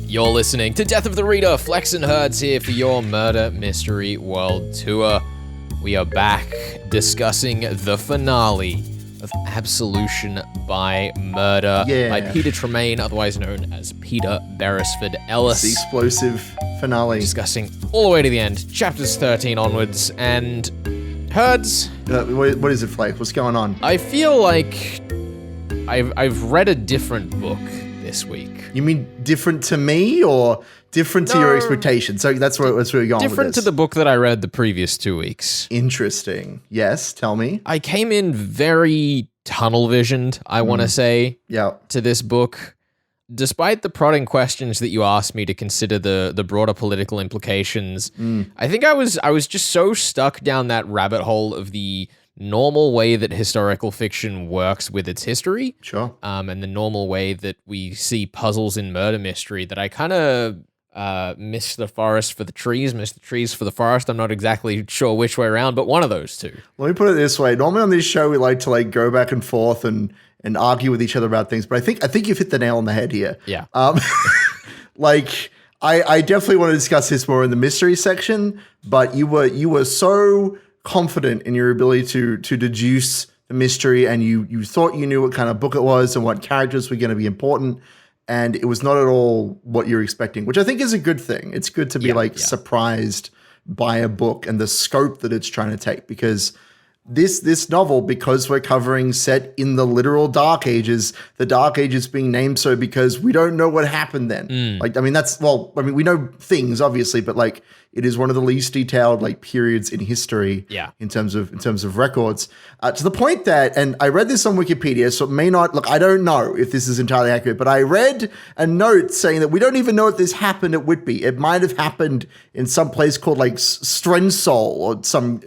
You're listening to Death of the Reader. Flex and Herds here for your Murder Mystery World Tour. We are back discussing the finale of Absolution by Murder by Peter Tremayne, otherwise known as Peter Beresford Ellis. The explosive finale. Discussing all the way to the end, chapters 13 onwards, and Herds. What is it, Flex? What's going on? I feel like I've read a different book this week. You mean different to me or different to your expectations? So that's where we're going with different this. to the book that I read the previous 2 weeks. Interesting. Yes, tell me. I came in very tunnel visioned, I want to say, to this book. Despite the prodding questions that you asked me to consider the broader political implications, I think I was just so stuck down that rabbit hole of the normal way that historical fiction works with its history. Sure. And the normal way that we see puzzles in murder mystery that I kind of miss the forest for the trees, miss the trees for the forest. I'm not exactly sure which way around, but one of those two. Let me put it this way. Normally on this show, we like to go back and forth and argue with each other about things, but I think you've hit the nail on the head here. Yeah. I definitely want to discuss this more in the mystery section, but you were so confident in your ability to deduce the mystery, and you thought you knew what kind of book it was and what characters were going to be important, and it was not at all what you're expecting, which I think is a good thing. It's good to be surprised by a book and the scope that it's trying to take, because this novel, because we're covering set in the literal Dark Ages, the Dark Ages being named so because we don't know what happened then. We know things obviously, but it is one of the least detailed periods in history in terms of records, to the point that, and I read this on Wikipedia, so it may not, I don't know if this is entirely accurate, but I read a note saying that we don't even know if this happened at Whitby. It might have happened in some place called Strensol or some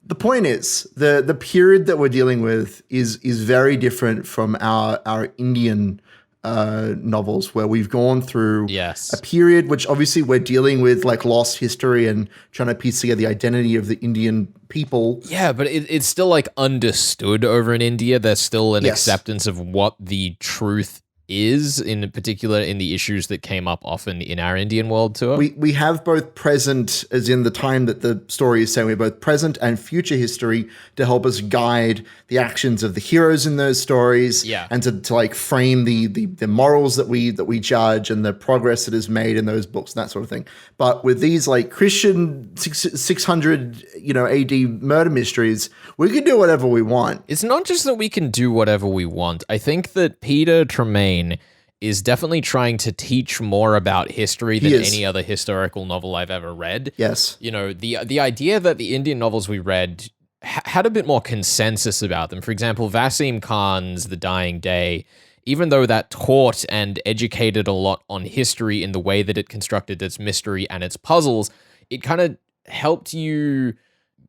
the point is, the period that we're dealing with is very different from our Indian novels, where we've gone through a period which obviously we're dealing with lost history and trying to piece together the identity of the Indian people. Yeah, but it's still understood over in India. There's still an acceptance of what the truth is, in particular in the issues that came up often in our Indian world tour. We have both present, as in the time that the story is saying, we have both present and future history to help us guide the actions of the heroes in those stories, and to frame the morals that we judge and the progress that is made in those books and that sort of thing. But with these Christian 600 AD murder mysteries, we can do whatever we want. It's not just that we can do whatever we want. I think that Peter Tremayne is definitely trying to teach more about history than any other historical novel I've ever read. Yes. The idea that the Indian novels we read had a bit more consensus about them. For example, Wasim Khan's The Dying Day, even though that taught and educated a lot on history in the way that it constructed its mystery and its puzzles, it kind of helped you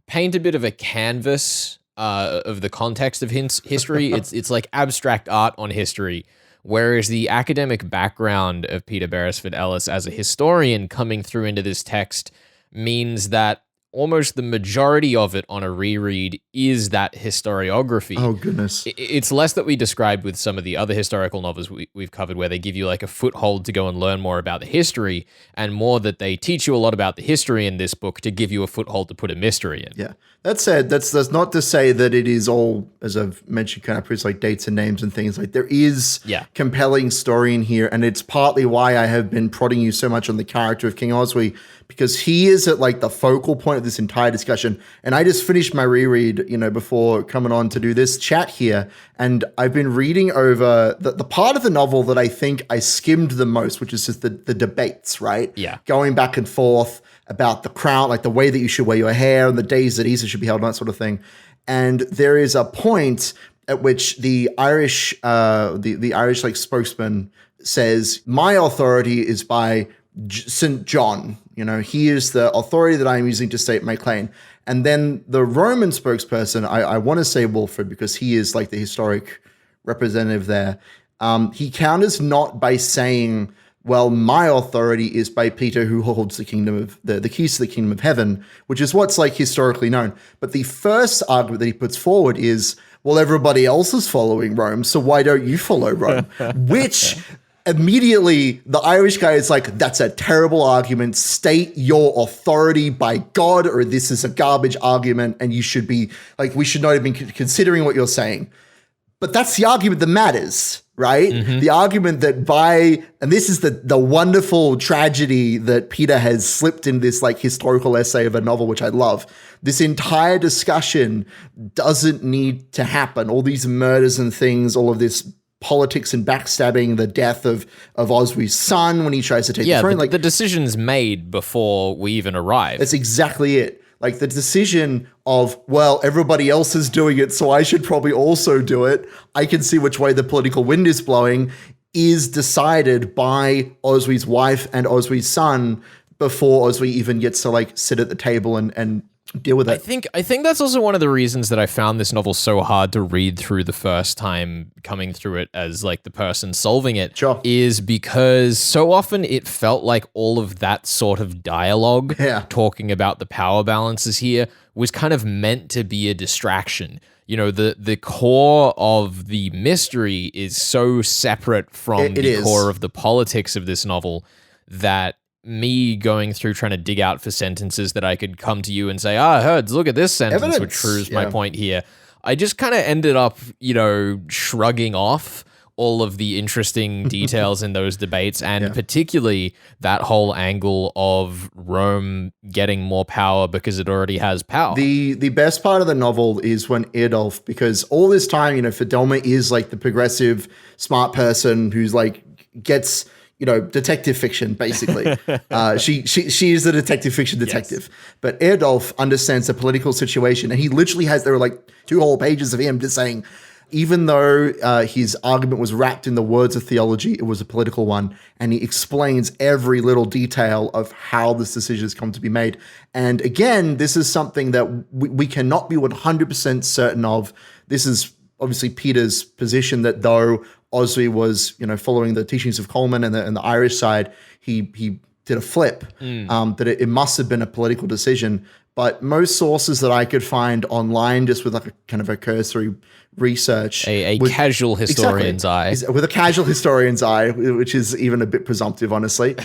paint a bit of a canvas of the context of history. It's like abstract art on history. Whereas the academic background of Peter Beresford Ellis as a historian coming through into this text means that almost the majority of it on a reread is that historiography. Oh, goodness. It's less that we described with some of the other historical novels we've covered, where they give you a foothold to go and learn more about the history, and more that they teach you a lot about the history in this book to give you a foothold to put a mystery in. Yeah. That said, that's not to say that it is all, as I've mentioned, kind of pretty dates and names and things. There is compelling story in here, and it's partly why I have been prodding you so much on the character of King Oswy, because he is at the focal point of this entire discussion. And I just finished my reread, before coming on to do this chat here, and I've been reading over the part of the novel that I think I skimmed the most, which is just the debates, right? Yeah. Going back and forth about the crown, the way that you should wear your hair and the days that Easter should be held and that sort of thing. And there is a point at which the Irish spokesman says, my authority is by St. John. He is the authority that I'm using to state my claim. And then the Roman spokesperson, I want to say Wilfred, because he is the historic representative there. He counters not by saying, well, my authority is by Peter, who holds the kingdom of the keys to the kingdom of heaven, which is what's historically known. But the first argument that he puts forward is, well, everybody else is following Rome, so why don't you follow Rome? Which immediately the Irish guy is like, that's a terrible argument. State your authority by God, or this is a garbage argument and you should be like, we should not have been considering what you're saying. But that's the argument that matters, right? The argument that and this is the wonderful tragedy that Peter has slipped in this like historical essay of a novel, which I love. This entire discussion doesn't need to happen. All these murders and things, all of this politics and backstabbing, the death of Oswey's son when he tries to take the throne. The decision's made before we even arrive. That's exactly it. Like the decision of, well, everybody else is doing it, so I should probably also do it. I can see which way the political wind is blowing, is decided by Oswey's wife and Oswey's son before Oswey even gets to like sit at the table and deal with it. I think that's also one of the reasons that I found this novel so hard to read through the first time coming through it as like the person solving it. Sure. Is because so often it felt like all of that sort of dialogue talking about the power balances here was kind of meant to be a distraction. You know, the core of the mystery is so separate from the core of the politics of this novel that me going through trying to dig out for sentences that I could come to you and say, I heard, look at this sentence, which proves my point here. I just kind of ended up, shrugging off all of the interesting details in those debates, and particularly that whole angle of Rome getting more power because it already has power. The best part of the novel is when Adolf, because all this time, Fidelma is like the progressive, smart person who's like gets detective fiction, basically. She is the detective fiction detective. Yes. But Adolf understands the political situation, and he literally there were like 2 whole pages of him just saying, even though his argument was wrapped in the words of theology, it was a political one, and he explains every little detail of how this decision has come to be made. And again, this is something that we cannot be 100% certain of. This is obviously Peter's position that though Oswey was, following the teachings of Coleman and the Irish side, he did a flip, that it must have been a political decision. But most sources that I could find online, just with like a kind of a cursory research, a casual historian's eye, with a casual historian's eye, which is even a bit presumptive, honestly.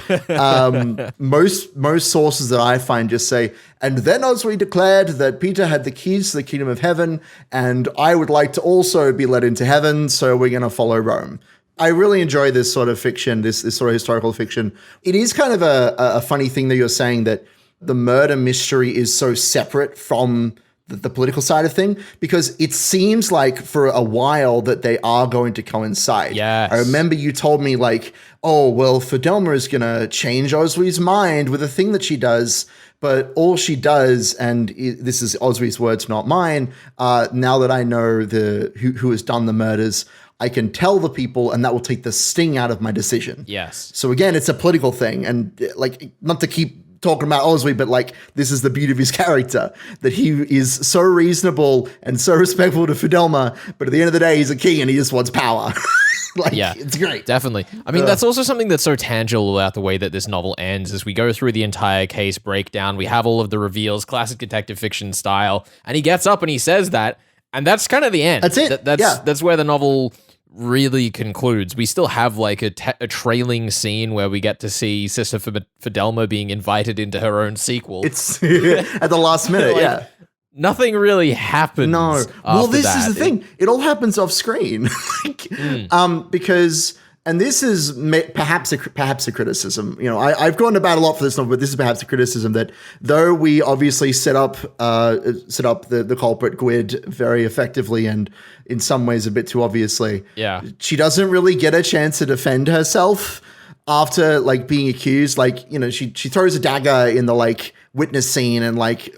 Most sources that I find just say, and then Oswey declared that Peter had the keys to the kingdom of heaven, and I would like to also be led into heaven, so we're going to follow Rome. I really enjoy this sort of fiction, this sort of historical fiction. It is kind of a funny thing that you're saying that the murder mystery is so separate from the political side of thing, because it seems like for a while that they are going to coincide. Yes. I remember you told me like, oh, well, Fidelma is going to change Oswey's mind with a thing that she does, but all she does, and this is Oswey's words, not mine, now that I know who has done the murders, I can tell the people, and that will take the sting out of my decision. Yes. So again, it's a political thing, and like, not to keep talking about Oswey, but like, this is the beauty of his character, that he is so reasonable and so respectful to Fidelma, but at the end of the day, he's a king and he just wants power. It's great. Definitely. I mean, that's also something that's so tangible about the way that this novel ends. As we go through the entire case breakdown, we have all of the reveals, classic detective fiction style, and he gets up and he sa's that, and that's kind of the end. That's it. That's where the novel really concludes. We still have like a trailing scene where we get to see Sister Fidelma being invited into her own sequel. It's at the last minute, Nothing really happens. No. Well, this is the thing. It all happens off screen. Because, and this is perhaps a criticism. I've gone about a lot for this novel, but this is perhaps a criticism that though we obviously set up the culprit Gwyd very effectively and in some ways a bit too obviously, she doesn't really get a chance to defend herself after like being accused. Like, she throws a dagger in the like witness scene and like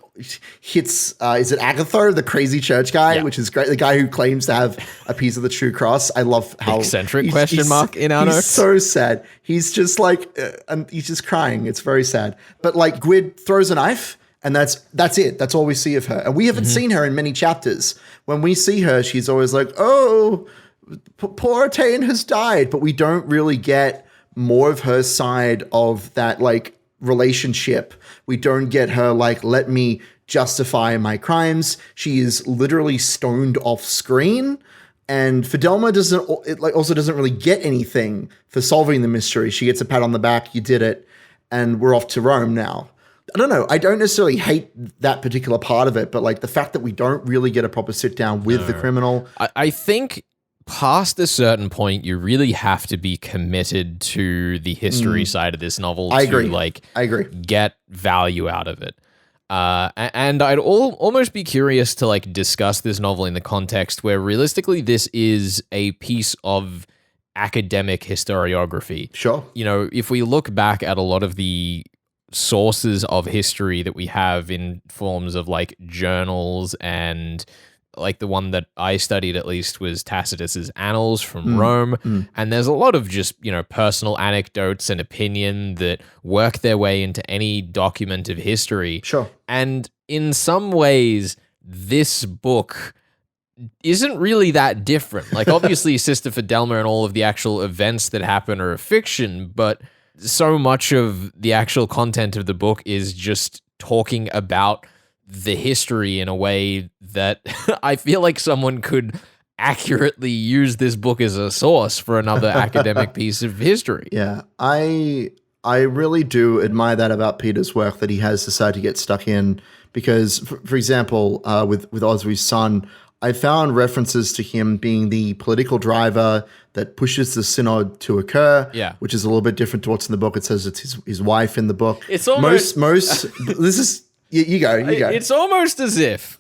hits is it Agatha, the crazy church guy, which is great, the guy who claims to have a piece of the true cross. I love how eccentric in our notes. He's so sad. He's just like and he's just crying. It's very sad. But like Gwyd throws a knife, and that's it. That's all we see of her. And we haven't seen her in many chapters. When we see her, she's always like, oh, poor Tane has died, but we don't really get more of her side of that like relationship. We don't get her like, let me justify my crimes. She is literally stoned off screen. And Fidelma also doesn't really get anything for solving the mystery. She gets a pat on the back, you did it, and we're off to Rome now. I don't know. I don't necessarily hate that particular part of it, but like the fact that we don't really get a proper sit down with the criminal. I think past a certain point, you really have to be committed to the history side of this novel I agree. Get value out of it. And I'd almost be curious to like discuss this novel in the context where realistically this is a piece of academic historiography. Sure. You know, if we look back at a lot of the sources of history that we have in forms of like journals, and like the one that I studied at least was Tacitus's Annals from Rome. And there's a lot of just, you know, personal anecdotes and opinion that work their way into any document of history. Sure. And in some ways, this book isn't really that different. Like obviously Sister Fidelma and all of the actual events that happen are a fiction, but so much of the actual content of the book is just talking about the history in a way that I feel like someone could accurately use this book as a source for another academic piece of history. Yeah, I really do admire that about Peter's work, that he has decided to get stuck in, because, for example, with Oswey's son, I found references to him being the political driver that pushes the synod to occur, which is a little bit different to what's in the book. It says it's his wife in the book. It's almost this is you go. It's almost as if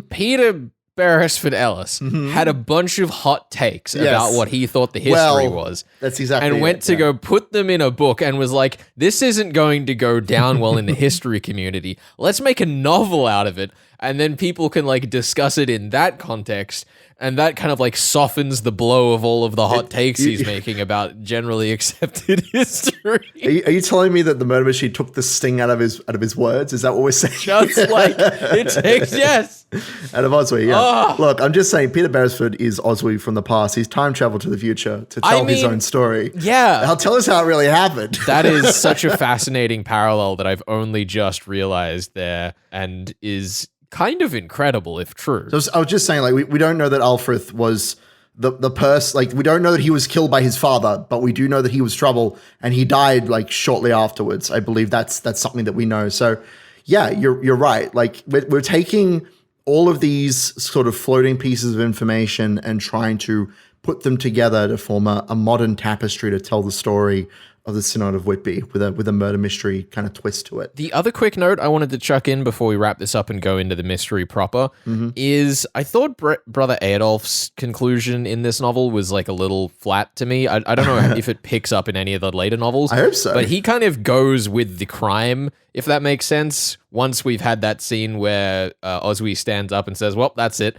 Peter Barris Fidelis had a bunch of hot takes about what he thought the history was. That's exactly and went to go put them in a book and was like, this isn't going to go down well in the history community. Let's make a novel out of it. And then people can like discuss it in that context. And that kind of like softens the blow of all of the hot takes he's making about generally accepted history. Are you telling me that the murder machine took the sting out of his words? Is that what we're saying? Just like it takes, yes. Out of Oswey, yeah. Look, I'm just saying Peter Beresford is Oswey from the past. He's time traveled to the future to tell his own story. Yeah. He'll tell us how it really happened. That is such a fascinating parallel that I've only just realized there, and is kind of incredible if true. So I was just saying, like, we don't know that Alfred was the person, like, we don't know that he was killed by his father, but we do know that he was trouble and he died like shortly afterwards. I believe that's something that we know. So yeah, you're right. Like we're taking all of these sort of floating pieces of information and trying to put them together to form a modern tapestry to tell the story of the Synod of Whitby with a murder mystery kind of twist to it. The other quick note I wanted to chuck in before we wrap this up and go into the mystery proper is I thought Brother Adolf's conclusion in this novel was like a little flat to me. I don't know if it picks up in any of the later novels. I hope so. But he kind of goes with the crime, if that makes sense. Once we've had that scene where Oswey stands up and says, well, that's it.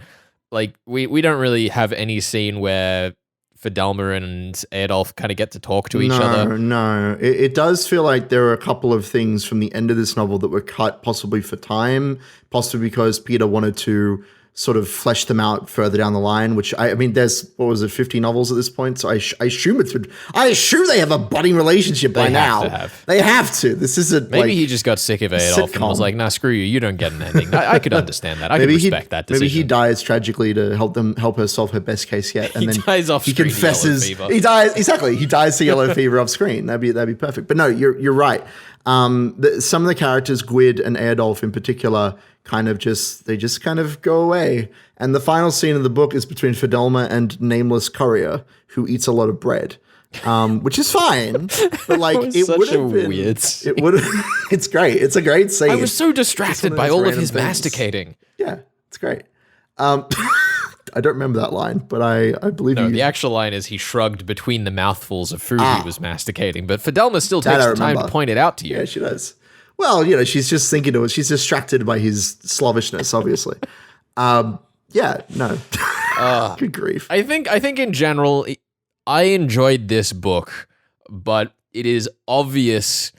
Like, we don't really have any scene where Fidelma and Adolf kind of get to talk to each other. No. It does feel like there are a couple of things from the end of this novel that were cut, possibly for time, possibly because Peter wanted to sort of flesh them out further down the line, which I mean, there's, 50 novels at this point? So I assume they have a budding relationship by now. They have to. This isn't Maybe he just got sick of Adolf and was like, nah, screw you. You don't get an ending. I could understand that. I could respect that decision. Maybe he dies tragically to help her solve her best case yet. And he dies off screen. He confesses. He dies, exactly. He dies to yellow fever off screen. That'd be perfect. But no, you're right. Some of the characters, Gwyd and Adolf in particular, they just kind of go away. And the final scene of the book is between Fidelma and nameless courier who eats a lot of bread, which is fine. But like, it would have been weird. It would. It's great. It's a great scene. I was so distracted by all of his masticating. Yeah, it's great. I don't remember that line, but I believe you. No, the actual line is he shrugged between the mouthfuls of food he was masticating. But Fidelma still takes the time to point it out to you. Yeah, she does. Well, she's just thinking to it. She's distracted by his slovishness, obviously. Yeah, no. Good grief. I think in general, I enjoyed this book, but it is obvious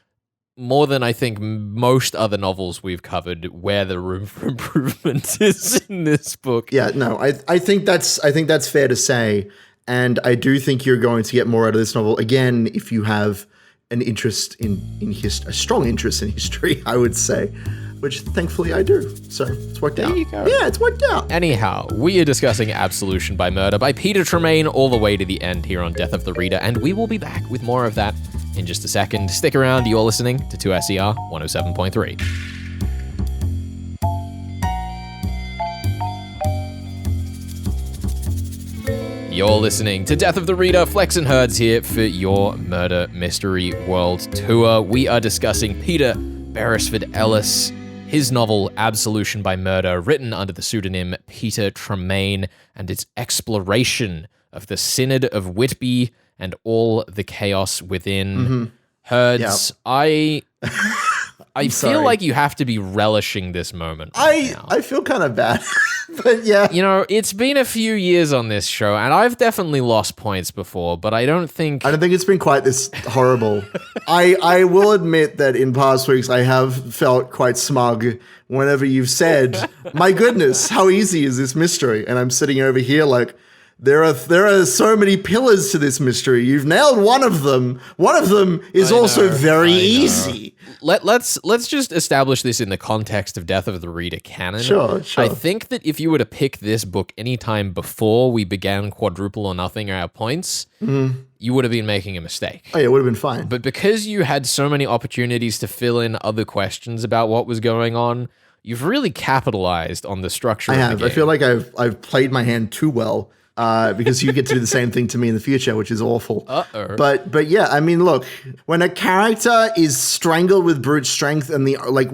more than I think most other novels we've covered where the room for improvement is in this book. Yeah, no, I think that's fair to say, and I do think you're going to get more out of this novel again if you have an interest in history, a strong interest in history, I would say. which thankfully I do. So it's worked out. There you go. Yeah, it's worked out. Anyhow, we are discussing Absolution by Murder by Peter Tremayne all the way to the end here on Death of the Reader, and we will be back with more of that in just a second. Stick around, you're listening to 2SER 107.3. You're listening to Death of the Reader. Flex and Herds here for your Murder Mystery World Tour. We are discussing Peter Beresford Ellis, his novel Absolution by Murder, written under the pseudonym Peter Tremayne, and its exploration of the Synod of Whitby and all the chaos within. Herds, I feel sorry. like you have to be relishing this moment right now. I feel kind of bad, but yeah. You know, it's been a few years on this show, and I've definitely lost points before, but I don't think it's been quite this horrible. I will admit that in past weeks I have felt quite smug whenever you've said, my goodness, how easy is this mystery? And I'm sitting over here like, there are so many pillars to this mystery. You've nailed one of them. One of them is also very easy. Let's just establish this in the context of Death of the Reader canon. Sure. I think that if you were to pick this book anytime before we began quadruple or nothing our points, you would have been making a mistake. Oh yeah, it would have been fine. But because you had so many opportunities to fill in other questions about what was going on, you've really capitalized on the structure of the game. I feel like I've played my hand too well. Because you get to do the same thing to me in the future, which is awful. But yeah, I mean, look, when a character is strangled with brute strength, and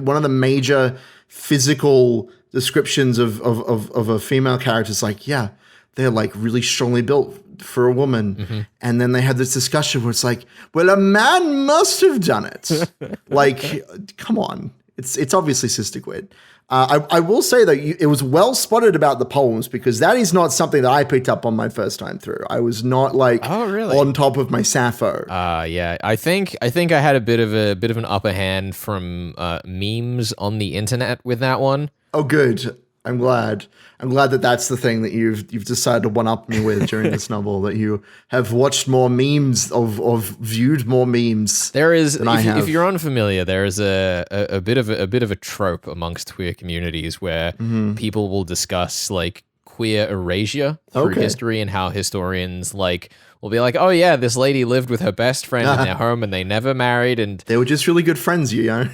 one of the major physical descriptions of a female character is like, yeah, they're like really strongly built for a woman, and then they have this discussion where it's like, well, a man must have done it. Like, come on, it's obviously Sister Gwyd. I will say that it was well spotted about the poems, because that is not something that I picked up on my first time through. I was not on top of my Sappho. Yeah, I think I had a bit of an upper hand from memes on the internet with that one. Oh, good. I'm glad that that's the thing that you've decided to one-up me with during this novel, that you have watched more memes or viewed more memes. There is, than I have. If you're unfamiliar, there is a bit of a trope amongst queer communities where people will discuss like queer erasure through history, and how historians will be like, oh yeah, this lady lived with her best friend in their home and they never married, and they were just really good friends, yeah,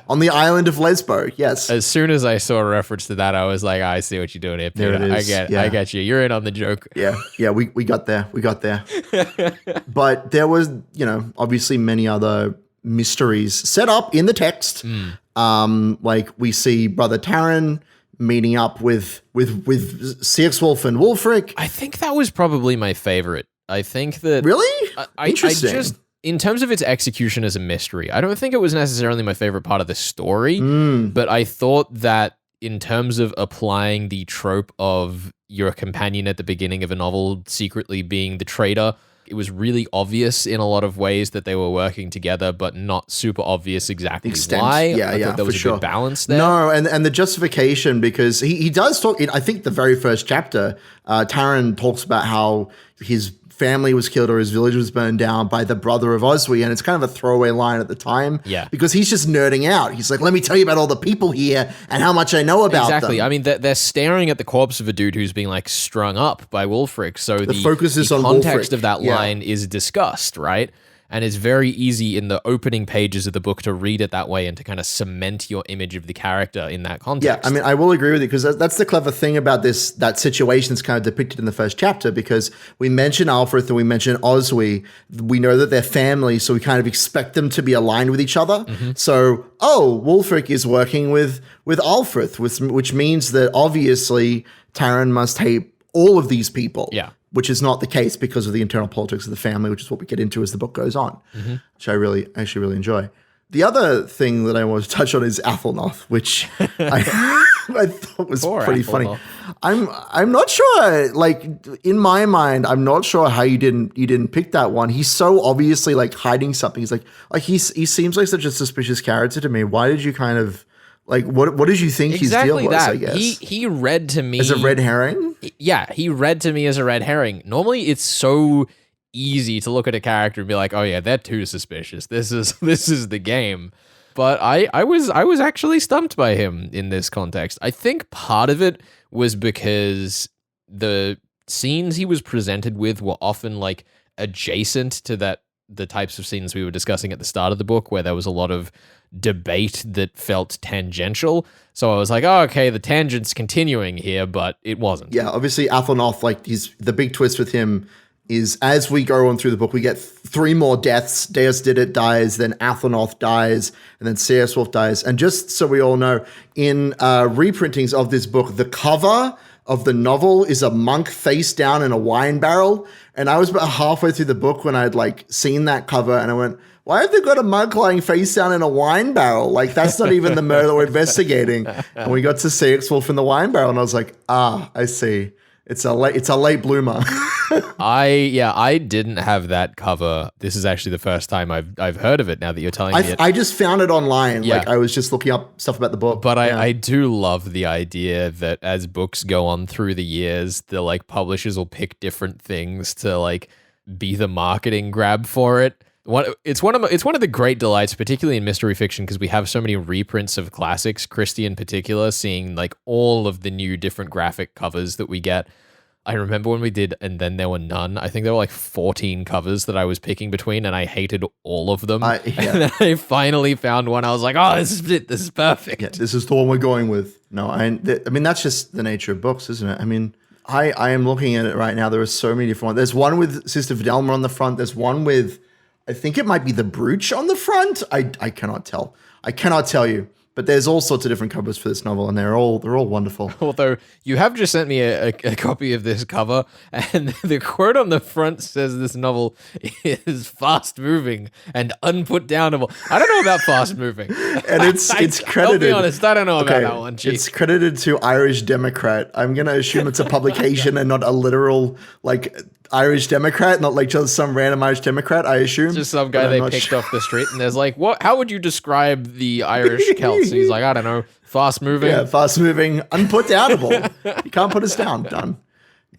on the island of Lesbo. Yes. As soon as I saw a reference to that, I was like, I see what you're doing here, Peter. There it is. I get you. You're in on the joke. Yeah, we got there. But there was, obviously many other mysteries set up in the text. Like we see Brother Taran meeting up with Seaxwolf and Wulfric. I think that was probably my favorite. I think that really interesting. I just, in terms of its execution as a mystery, I don't think it was necessarily my favorite part of the story, but I thought that in terms of applying the trope of your companion at the beginning of a novel secretly being the traitor, it was really obvious in a lot of ways that they were working together, but not super obvious exactly why. I thought there was a good balance there. No, and the justification, because he does talk, I think the very first chapter, Taran talks about how his family was killed or his village was burned down by the brother of Oswy, and it's kind of a throwaway line at the time. Yeah. Because he's just nerding out. He's like, let me tell you about all the people here and how much I know about them. Exactly. I mean, they're staring at the corpse of a dude who's being strung up by Wulfric, so the focus is on context Wulfric. of that line is discussed, right? And it's very easy in the opening pages of the book to read it that way and to kind of cement your image of the character in that context. Yeah, I mean, I will agree with you, because that's the clever thing about that situation that's kind of depicted in the first chapter, because we mention Alfred and we mention Oswy. We know that they're family, so we kind of expect them to be aligned with each other. So, Wulfric is working with Alfred, which means that obviously Taran must hate all of these people. Yeah. Which is not the case because of the internal politics of the family, which is what we get into as the book goes on, which I actually really enjoy. The other thing that I want to touch on is Athelnoth, which I thought was pretty funny. I'm not sure, in my mind, I'm not sure how you didn't pick that one. He's so obviously hiding something. He's like he seems like such a suspicious character to me. Why did you kind of what did you think his deal was? That. I guess he read to me as a red herring. Yeah, he read to me as a red herring. Normally, it's so easy to look at a character and be like, "Oh yeah, they're too suspicious. This is the game." But I was actually stumped by him in this context. I think part of it was because the scenes he was presented with were often like adjacent to the types of scenes we were discussing at the start of the book, where there was a lot of debate that felt tangential. So I was like, oh, okay, the tangent's continuing here, but it wasn't. Yeah, obviously Athelnoth, like the big twist with him is as we go on through the book, we get 3 more deaths. Deus Didit dies, then Athelnoth dies, and then C.S. Wolf dies. And just so we all know, in reprintings of this book, the cover of the novel is a monk face down in a wine barrel. And I was about halfway through the book when I'd like seen that cover and I went, why have they got a monk lying face down in a wine barrel? Like, that's not even the murder that we're investigating. And we got to C.S. Wolf in the wine barrel and I was like, I see. It's a late bloomer. I didn't have that cover. This is actually the first time I've heard of it now that you're telling me it. I just found it online. Yeah. Like I was just looking up stuff about the book. But I do love the idea that as books go on through the years, the like publishers will pick different things to like be the marketing grab for it. It's one of the great delights, particularly in mystery fiction, because we have so many reprints of classics, Christie in particular, seeing like all of the new different graphic covers that we get. I remember when we did And Then There Were None. I think there were like 14 covers that I was picking between, and I hated all of them. And then I finally found one. I was like, oh, this is it. This is perfect. Yeah, this is the one we're going with. No, I mean, that's just the nature of books, isn't it? I mean, I am looking at it right now. There are so many different ones. There's one with Sister Fidelma on the front. There's one with, I think it might be the brooch on the front. I cannot tell. I cannot tell you. But there's all sorts of different covers for this novel, and they're all wonderful. Although you have just sent me a copy of this cover, and the quote on the front says this novel is fast moving and unputdownable. I don't know about fast moving, and it's credited. I'll be honest, I don't know about that one. Chief. It's credited to Irish Democrat. I'm gonna assume it's a publication and not a literal like Irish Democrat, not like just some random Irish Democrat. I assume just some guy they picked off the street, and there's like, what? How would you describe the Irish Celts? He's like, I don't know, fast moving. Yeah, fast moving, unputdownable. You can't put us down. Done.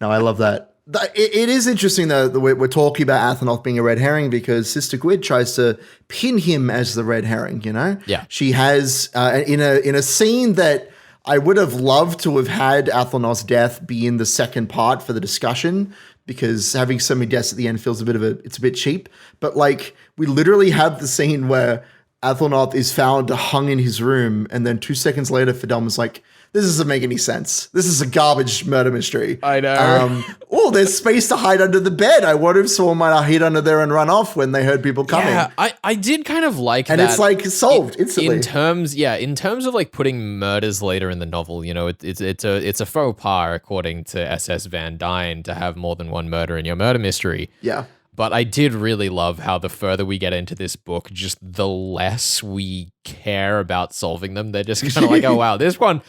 No, I love that. It is interesting though that we're talking about Athelnoth being a red herring because Sister Gwyd tries to pin him as the red herring. You know, yeah. She has in a scene that I would have loved to have had Athelnoth's death be in the second part for the discussion, because having so many deaths at the end feels it's a bit cheap. But like we literally have the scene where Athelnoth is found hung in his room, and then 2 seconds later, Fidelma's like, this doesn't make any sense. This is a garbage murder mystery. I know. There's space to hide under the bed. I wonder if someone might hide under there and run off when they heard people coming. Yeah, I did kind of like and that. And it's like solved instantly. In terms of like putting murders later in the novel, you know, it's a faux pas according to S.S. Van Dyne to have more than one murder in your murder mystery. Yeah. But I did really love how the further we get into this book, just the less we care about solving them. They're just kind of like, oh wow, this one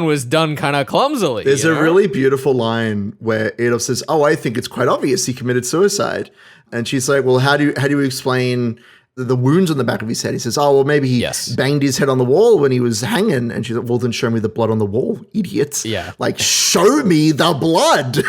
was done kind of clumsily. There's a really beautiful line where Adolf says, "Oh, I think it's quite obvious he committed suicide," and she's like, "Well, how do you explain the wounds on the back of his head?" He says, "Oh, well, maybe he banged his head on the wall when he was hanging." And she's like, "Well, then show me the blood on the wall, idiot." Yeah. Like, show me the blood.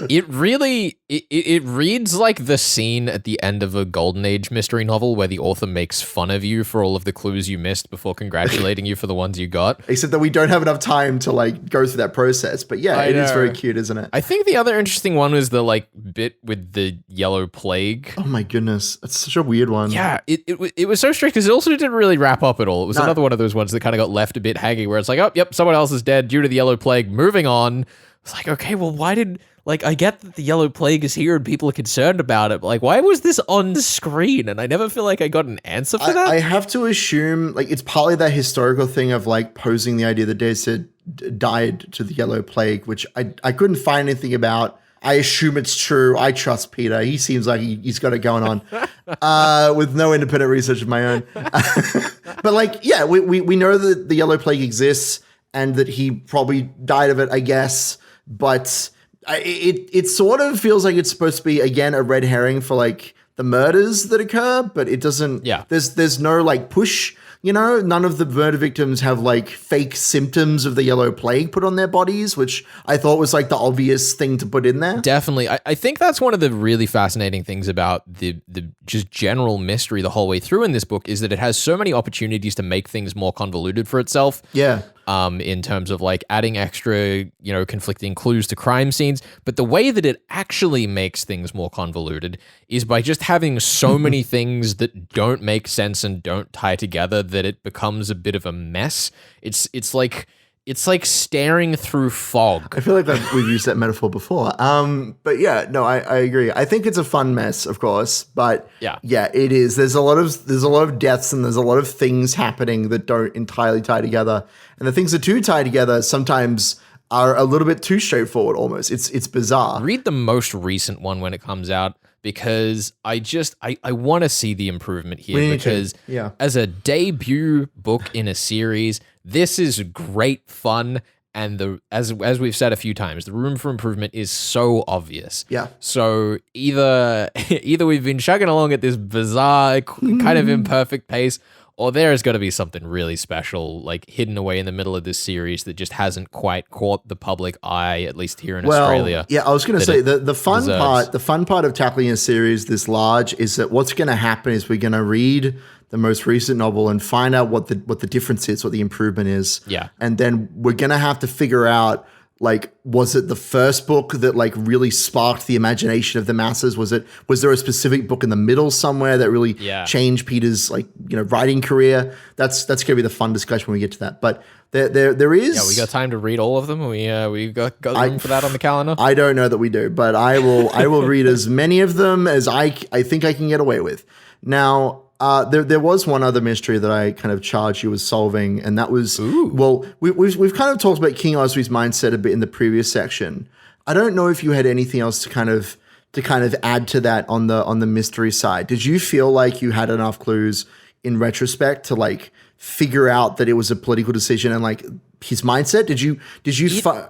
It really, it reads like the scene at the end of a Golden Age mystery novel where the author makes fun of you for all of the clues you missed before congratulating you for the ones you got. Except that we don't have enough time to like go through that process. But yeah, it is very cute, isn't it? I think the other interesting one was the like bit with the yellow plague. Oh my goodness. That's such a weird one. Yeah. It was so strict because it also didn't really wrap up at all. It was another one of those ones that kind of got left a bit hanging where it's like, oh, yep, someone else is dead due to the yellow plague. Moving on. It's like, okay, well, why did, like, I get that the yellow plague is here and people are concerned about it, but like, why was this on screen? And I never feel like I got an answer for that. I have to assume, like, it's partly that historical thing of like posing the idea that Deus died to the yellow plague, which I couldn't find anything about. I assume it's true. I trust Peter. He seems like he's got it going on with no independent research of my own. But like, yeah, we know that the yellow plague exists and that he probably died of it, I guess. But it sort of feels like it's supposed to be, again, a red herring for like the murders that occur, but it doesn't. Yeah. There's no like push none of the murder victims have like fake symptoms of the yellow plague put on their bodies, which I thought was like the obvious thing to put in there. Definitely. I think that's one of the really fascinating things about the just general mystery the whole way through in this book is that it has so many opportunities to make things more convoluted for itself. Yeah. In terms of like adding extra, conflicting clues to crime scenes. But the way that it actually makes things more convoluted is by just having so many things that don't make sense and don't tie together that it becomes a bit of a mess. It's like staring through fog. I feel like we've used that metaphor before. But yeah, no, I agree. I think it's a fun mess, of course, but yeah, it is. There's a lot of deaths and there's a lot of things happening that don't entirely tie together. And the things that do tie together sometimes are a little bit too straightforward almost. It's bizarre. Read the most recent one when it comes out because I want to see the improvement here because as a debut book in a series, this is great fun, and as we've said a few times, the room for improvement is so obvious. Yeah. So either we've been chugging along at this bizarre, kind of imperfect pace, or there has got to be something really special, like hidden away in the middle of this series that just hasn't quite caught the public eye, at least here in Australia. Yeah, I was going to say the fun part of tackling a series this large is that what's going to happen is we're going to read the most recent novel and find out what the difference is, what the improvement is. Yeah. And then we're going to have to figure out, like, was it the first book that like really sparked the imagination of the masses? Was there a specific book in the middle somewhere that really changed Peter's writing career? That's going to be the fun discussion when we get to that. But there is. Yeah, we got time to read all of them. We got room for that on the calendar. I don't know that we do, but I will read as many of them as I think I can get away with. Now, there was one other mystery that I kind of charged you with solving, and that was we've kind of talked about King Osri's mindset a bit in the previous section. I don't know if you had anything else to kind of add to that on the mystery side. Did you feel like you had enough clues in retrospect to like figure out that it was a political decision and like his mindset?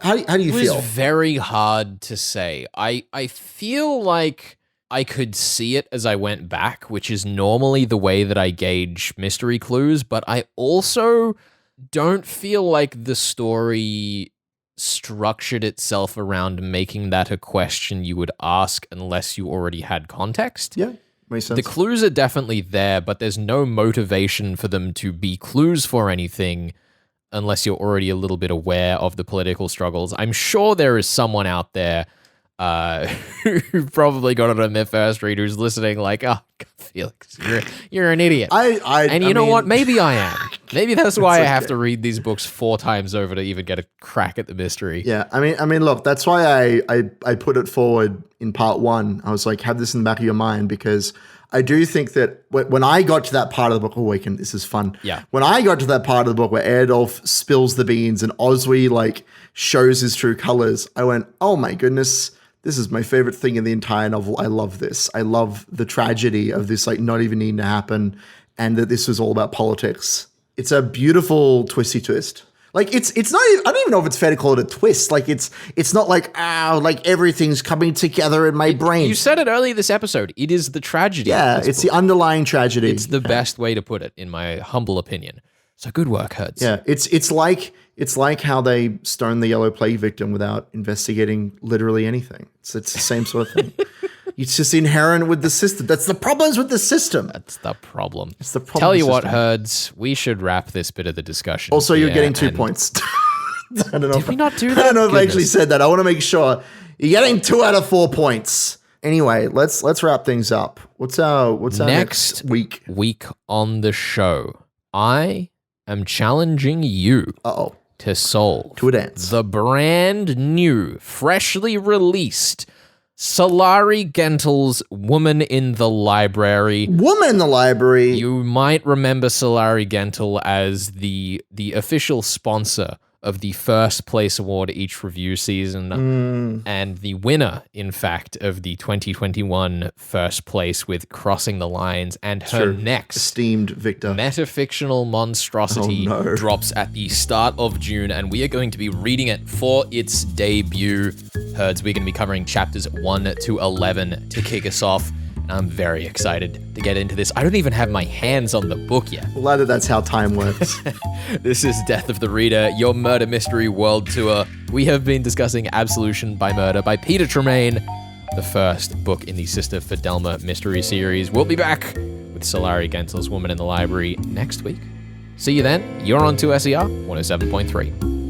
How do you feel? It was very hard to say. I feel like I could see it as I went back, which is normally the way that I gauge mystery clues, but I also don't feel like the story structured itself around making that a question you would ask unless you already had context. Yeah, makes sense. The clues are definitely there, but there's no motivation for them to be clues for anything unless you're already a little bit aware of the political struggles. I'm sure there is someone out there who probably got it on their first read who's listening like, oh, Felix, you're an idiot. You know what? Maybe I am. Maybe that's why I have to read these books 4 times over to even get a crack at the mystery. Yeah, I mean, look, that's why I put it forward in part 1. I was like, have this in the back of your mind, because I do think that when I got to that part of the book, this is fun. Yeah. When I got to that part of the book where Adolf spills the beans and Oswy like shows his true colors, I went, oh my goodness, this is my favorite thing in the entire novel. I love this. I love the tragedy of this like not even needing to happen, and that this was all about politics. It's a beautiful twisty twist. Like it's not even, I don't even know if it's fair to call it a twist. Like it's not like like everything's coming together in my brain. You said it earlier this episode. It is the tragedy. Yeah, it's the underlying tragedy. It's the best way to put it, in my humble opinion. So good work, Hertz. Yeah, it's like how they stoned the yellow plague victim without investigating literally anything. It's the same sort of thing. It's just inherent with the system. That's the problems with the system. That's the problem. It's the problem. Tell you what, Herds, we should wrap this bit of the discussion. Also, you're getting 2 points. I don't know. Did we not do that? I don't know if I actually said that. I want to make sure you're getting 2 out of 4 points. Anyway, let's wrap things up. What's our next week on the show? I am challenging you to solve to a dance the brand new, freshly released Solari Gentl's Woman in the Library. Woman in the Library. You might remember Solari Gentl as the official sponsor of the first place award each review season, and the winner, in fact, of the 2021 first place with Crossing the Lines, and her next esteemed victor metafictional monstrosity drops at the start of June, and we are going to be reading it for its debut. Herds, we're going to be covering chapters 1 to 11 to kick us off. I'm very excited to get into this. I don't even have my hands on the book yet. Glad that that's how time works. This is Death of the Reader, your murder mystery world tour. We have been discussing Absolution by Murder by Peter Tremayne, the first book in the Sister Fidelma mystery series. We'll be back with Solari Gentil's Woman in the Library next week. See you then. You're on 2SER 107.3.